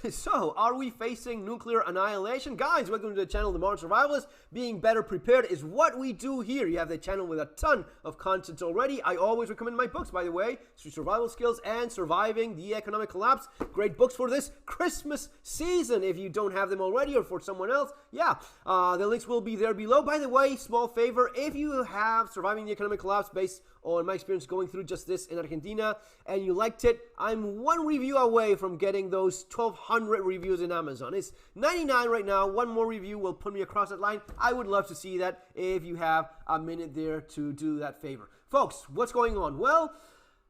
So, are we facing nuclear annihilation? Guys, welcome to the channel, The Modern Survivalist. Being better prepared is what we do here. You have the channel with a ton of content already. I always recommend my books, by the way, Survival Skills and Surviving the Economic Collapse. Great books for this Christmas season. If you don't have them already or for someone else, the links will be there below. By the way, small favor, if you have Surviving the Economic Collapse based on my experience going through just this in Argentina and you liked it, I'm one review away from getting those 1,200 reviews in Amazon. It's 99 right now. One more review will put me across that line. I would love to see that if you have a minute there to do that favor. Folks, what's going on? Well,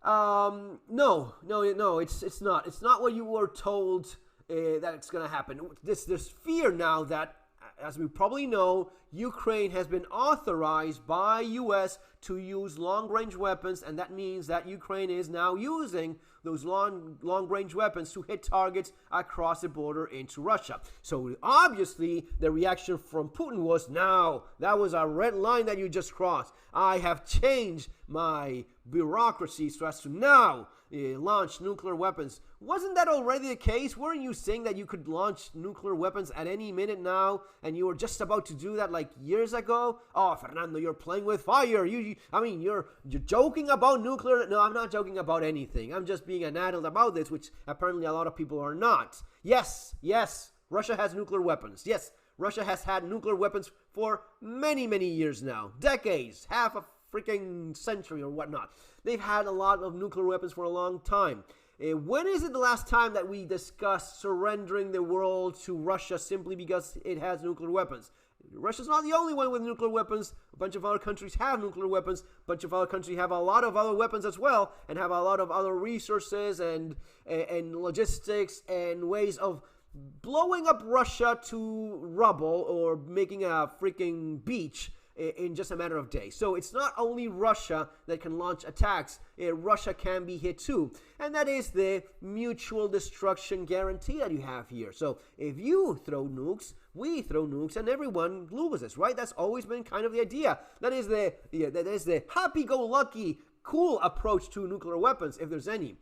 no, it's not. It's not what you were told that it's going to happen. There's fear now that, as we probably know, Ukraine has been authorized by U.S. to use long-range weapons, and that means that Ukraine is now using those long-range weapons to hit targets across the border into Russia. So obviously, the reaction from Putin was, "Now, that was a red line that you just crossed. I have changed my bureaucracy so as to now launch nuclear weapons." Wasn't that already the case? Weren't you saying that you could launch nuclear weapons at any minute now, and you were just about to do that like years ago? Oh, Fernando, you're playing with fire. You're joking about nuclear. No, I'm not joking about anything. I'm just being an adult about this, which apparently a lot of people are not. Yes, Russia has nuclear weapons. Yes, Russia has had nuclear weapons for many, many years now. Decades, half a freaking century or whatnot. They've had a lot of nuclear weapons for a long time. When is it the last time that we discussed surrendering the world to Russia simply because it has nuclear weapons? Russia's not the only one with nuclear weapons. A bunch of other countries have nuclear weapons. A bunch of other countries have a lot of other weapons as well, and have a lot of other resources and logistics and ways of blowing up Russia to rubble or making a freaking beach in just a matter of days. So it's not only Russia that can launch attacks. Russia can be hit too. And that is the mutual destruction guarantee that you have here. So if you throw nukes, we throw nukes, and everyone loses, right? That's always been kind of the idea. That is the happy-go-lucky, cool approach to nuclear weapons, if there's any.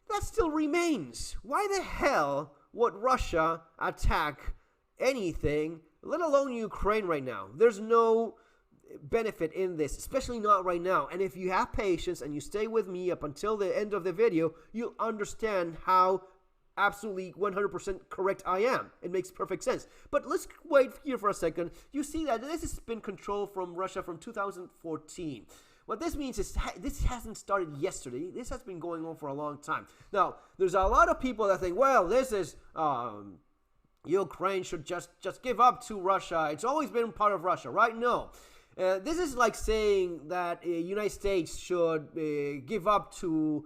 That still remains. Why the hell would Russia attack anything, let alone Ukraine right now? There's no benefit in this, especially not right now. And if you have patience and you stay with me up until the end of the video, you'll understand how absolutely 100% correct I am. It makes perfect sense. But let's wait here for a second. You see that this has been controlled from Russia from 2014. What this means is this hasn't started yesterday. This has been going on for a long time. Now, there's a lot of people that think, well, this is Ukraine should just give up to Russia. It's always been part of Russia, right? No. This is like saying that the United States should give up to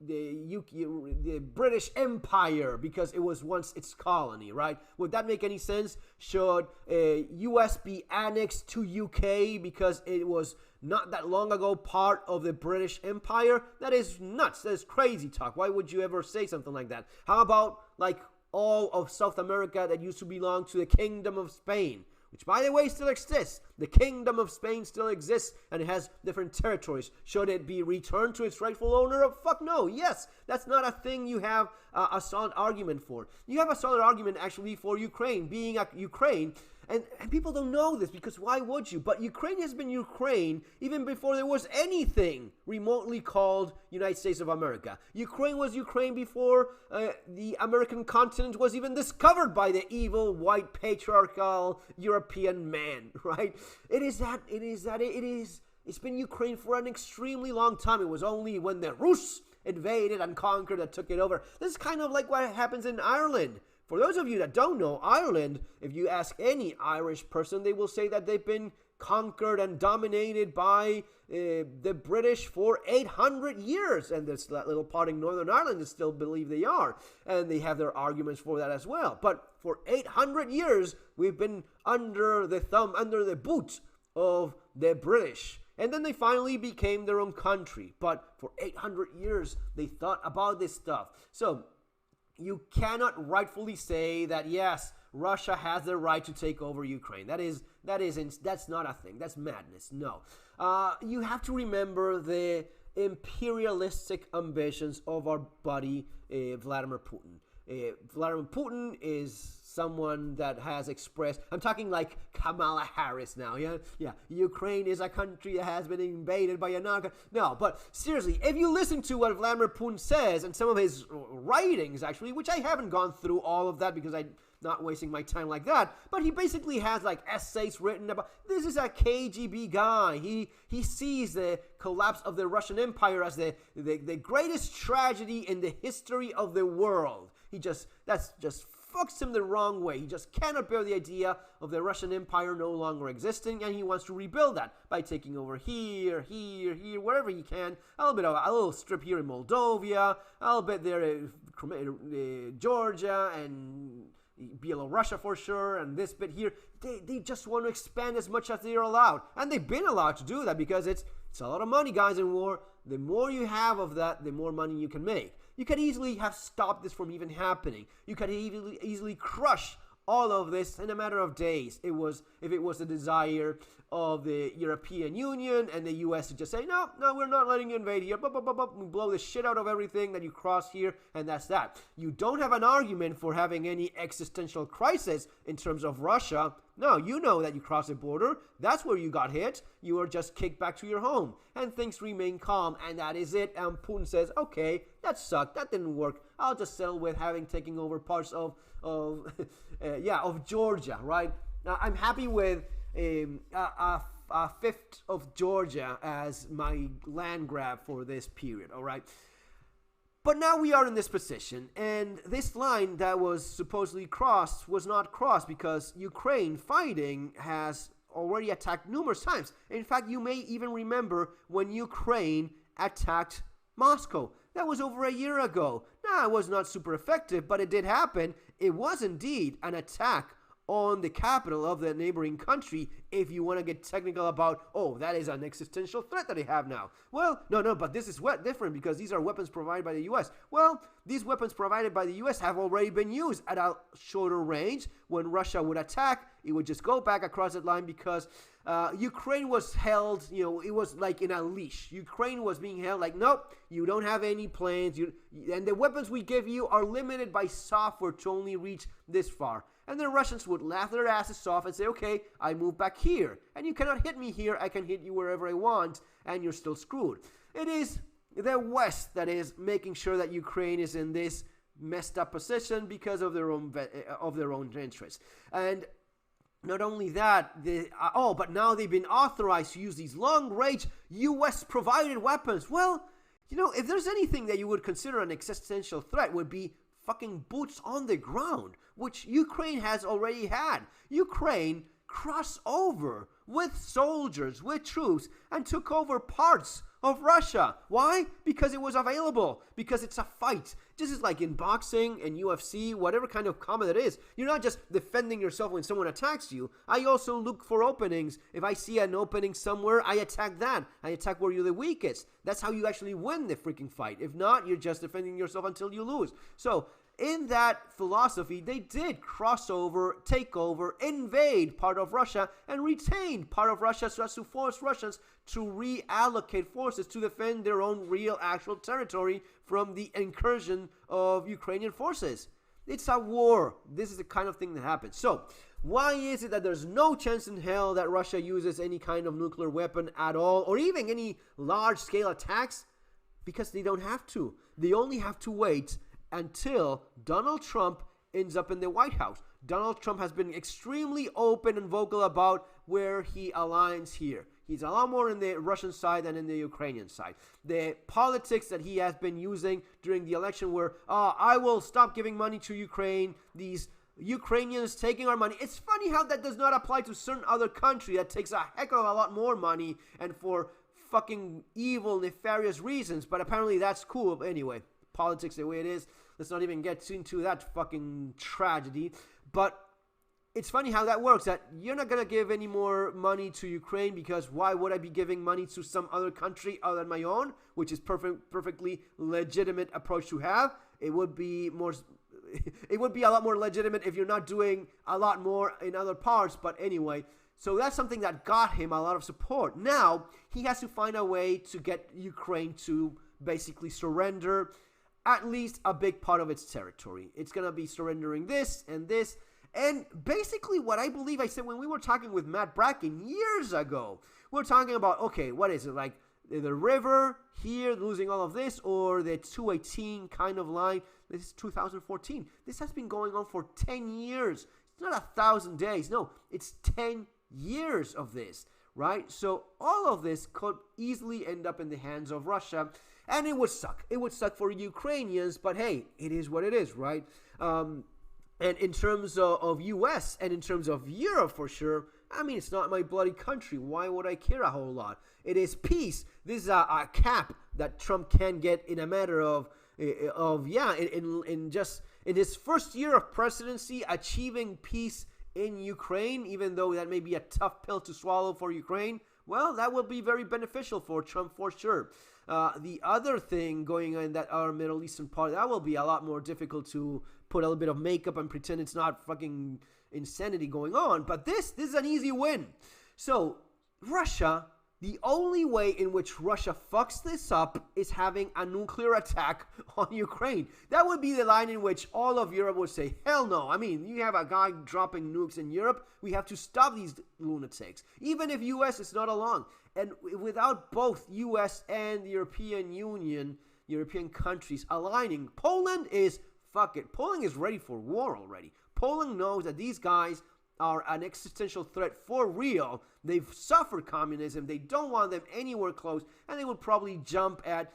the British Empire because it was once its colony, right? Would that make any sense? Should US be annexed to UK because it was not that long ago part of the British Empire? That is nuts. That is crazy talk. Why would you ever say something like that? How about like all of South America that used to belong to the Kingdom of Spain, which, by the way, still exists. The Kingdom of Spain still exists, and it has different territories. Should it be returned to its rightful owner? Fuck no. Yes, that's not a thing you have a solid argument for. You have a solid argument, actually, for Ukraine being Ukraine. And people don't know this because why would you? But Ukraine has been Ukraine even before there was anything remotely called United States of America. Ukraine was Ukraine before the American continent was even discovered by the evil, white, patriarchal European man, right? It's been Ukraine for an extremely long time. It was only when the Rus invaded and conquered that took it over. This is kind of like what happens in Ireland. For those of you that don't know, Ireland, if you ask any Irish person, they will say that they've been conquered and dominated by the British for 800 years. And this little part in Northern Ireland they still believe they are. And they have their arguments for that as well. But for 800 years, we've been under the thumb, under the boot of the British. And then they finally became their own country. But for 800 years, they thought about this stuff. So you cannot rightfully say that, yes, Russia has the right to take over Ukraine. That's not a thing. That's madness. No. You have to remember the imperialistic ambitions of our buddy Vladimir Putin. Vladimir Putin is someone that has expressed, I'm talking like Kamala Harris now, yeah, Ukraine is a country that has been invaded by another. No, but seriously, if you listen to what Vladimir Putin says and some of his writings, actually, which I haven't gone through all of that because I'm not wasting my time like that, but he basically has like essays written about, this is a KGB guy. He sees the collapse of the Russian Empire as the greatest tragedy in the history of the world. That's just fucks him the wrong way. He just cannot bear the idea of the Russian Empire no longer existing, and he wants to rebuild that by taking over here, wherever he can. A little strip here in Moldova, a little bit there, Georgia and Belarus for sure, and this bit here. They just want to expand as much as they are allowed, and they've been allowed to do that because it's a lot of money, guys, in war. The more you have of that, the more money you can make. You could easily have stopped this from even happening. You could easily crush all of this in a matter of days. If it was the desire of the European Union and the U.S. to just say, no, we're not letting you invade here. We blow the shit out of everything that you cross here, and that's that. You don't have an argument for having any existential crisis in terms of Russia. No, you know that you crossed the border. That's where you got hit. You were just kicked back to your home, and things remain calm, and that is it. And Putin says, okay, that sucked. That didn't work. I'll just settle with having taken over parts of Georgia, right? Now, I'm happy with a fifth of Georgia as my land grab for this period, all right? But now we are in this position, and this line that was supposedly crossed was not crossed because Ukraine fighting has already attacked numerous times. In fact, you may even remember when Ukraine attacked Moscow. That was over a year ago. Now, it was not super effective, but it did happen. It was indeed an attack on the capital of the neighboring country, if you want to get technical about, oh, that is an existential threat that they have now. Well, no, but this is different because these are weapons provided by the U.S. Well, these weapons provided by the U.S. have already been used at a shorter range. When Russia would attack, it would just go back across that line because Ukraine was held, it was like in a leash. Ukraine was being held like, nope, you don't have any planes, and the weapons we give you are limited by software to only reach this far. And the Russians would laugh their asses off and say, okay, I move back here. And you cannot hit me here. I can hit you wherever I want. And you're still screwed. It is the West that is making sure that Ukraine is in this messed up position because of their own interests. And not only that, but now they've been authorized to use these long-range U.S.-provided weapons. Well, if there's anything that you would consider an existential threat, would be fucking boots on the ground, which Ukraine has already had. Ukraine crossed over with soldiers, with troops, and took over parts of Russia. Why? Because it was available. Because it's a fight. Just as like in boxing and UFC, whatever kind of combat it is, you're not just defending yourself when someone attacks you. I also look for openings. If I see an opening somewhere, I attack that. I attack where you're the weakest. That's how you actually win the freaking fight. If not, you're just defending yourself until you lose. So, in that philosophy, they did cross over, take over, invade part of Russia, and retain part of Russia so as to force Russians to reallocate forces to defend their own real actual territory from the incursion of Ukrainian forces. It's a war. This is the kind of thing that happens. So, why is it that there's no chance in hell that Russia uses any kind of nuclear weapon at all, or even any large-scale attacks? Because they don't have to. They only have to wait until Donald Trump ends up in the White House. Donald Trump has been extremely open and vocal about where he aligns here. He's a lot more in the Russian side than in the Ukrainian side. The politics that he has been using during the election where, I will stop giving money to Ukraine, these Ukrainians taking our money. It's funny how that does not apply to certain other country that takes a heck of a lot more money and for fucking evil, nefarious reasons, but apparently that's cool. But anyway, politics the way it is. Let's not even get into that fucking tragedy. But it's funny how that works, that you're not going to give any more money to Ukraine because why would I be giving money to some other country other than my own, which is perfectly legitimate approach to have. It would be a lot more legitimate if you're not doing a lot more in other parts. But anyway, So that's something that got him a lot of support. Now, he has to find a way to get Ukraine to basically surrender at least a big part of its territory. It's going to be surrendering this and this. And basically what I believe I said when we were talking with Matt Bracken years ago, we were talking about, okay, what is it, like the river here losing all of this, or the 218 kind of line? This is 2014. This has been going on for 10 years. It's not 1,000 days. No, it's 10 years of this, right? So all of this could easily end up in the hands of Russia, and it would suck. It would suck for Ukrainians, but hey, it is what it is, right? And in terms of U.S. and in terms of Europe, for sure, I mean, it's not my bloody country. Why would I care a whole lot? It is peace. This is a cap that Trump can get in a matter of in his first year of presidency, achieving peace in Ukraine, even though that may be a tough pill to swallow for Ukraine. Well, that will be very beneficial for Trump for sure. The other thing going on in that our Middle Eastern part, that will be a lot more difficult to put a little bit of makeup and pretend it's not fucking insanity going on. But this is an easy win. So Russia, the only way in which Russia fucks this up is having a nuclear attack on Ukraine. That would be the line in which all of Europe would say, hell no. I mean, you have a guy dropping nukes in Europe. We have to stop these lunatics, even if U.S. is not along. And without both U.S. and the European Union, European countries aligning, Poland is, fuck it. Poland is ready for war already. Poland knows that these guys are an existential threat for real. They've suffered communism. They don't want them anywhere close. And they will probably jump at,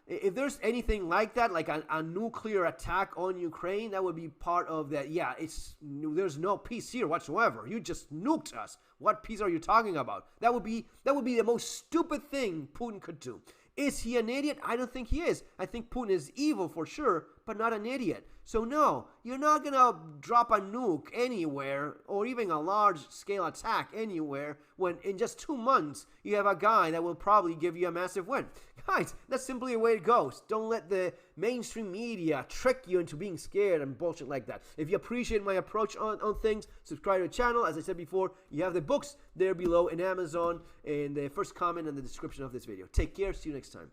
if there's anything like that, like a nuclear attack on Ukraine, that would be part of that. Yeah, there's no peace here whatsoever. You just nuked us. What peace are you talking about? That would be the most stupid thing Putin could do. Is he an idiot? I don't think he is. I think Putin is evil for sure, but not an idiot. So no, you're not going to drop a nuke anywhere or even a large-scale attack anywhere when in just 2 months you have a guy that will probably give you a massive win. Guys, that's simply the way it goes. Don't let the mainstream media trick you into being scared and bullshit like that. If you appreciate my approach on things, subscribe to the channel. As I said before, you have the books there below in Amazon in the first comment and the description of this video. Take care. See you next time.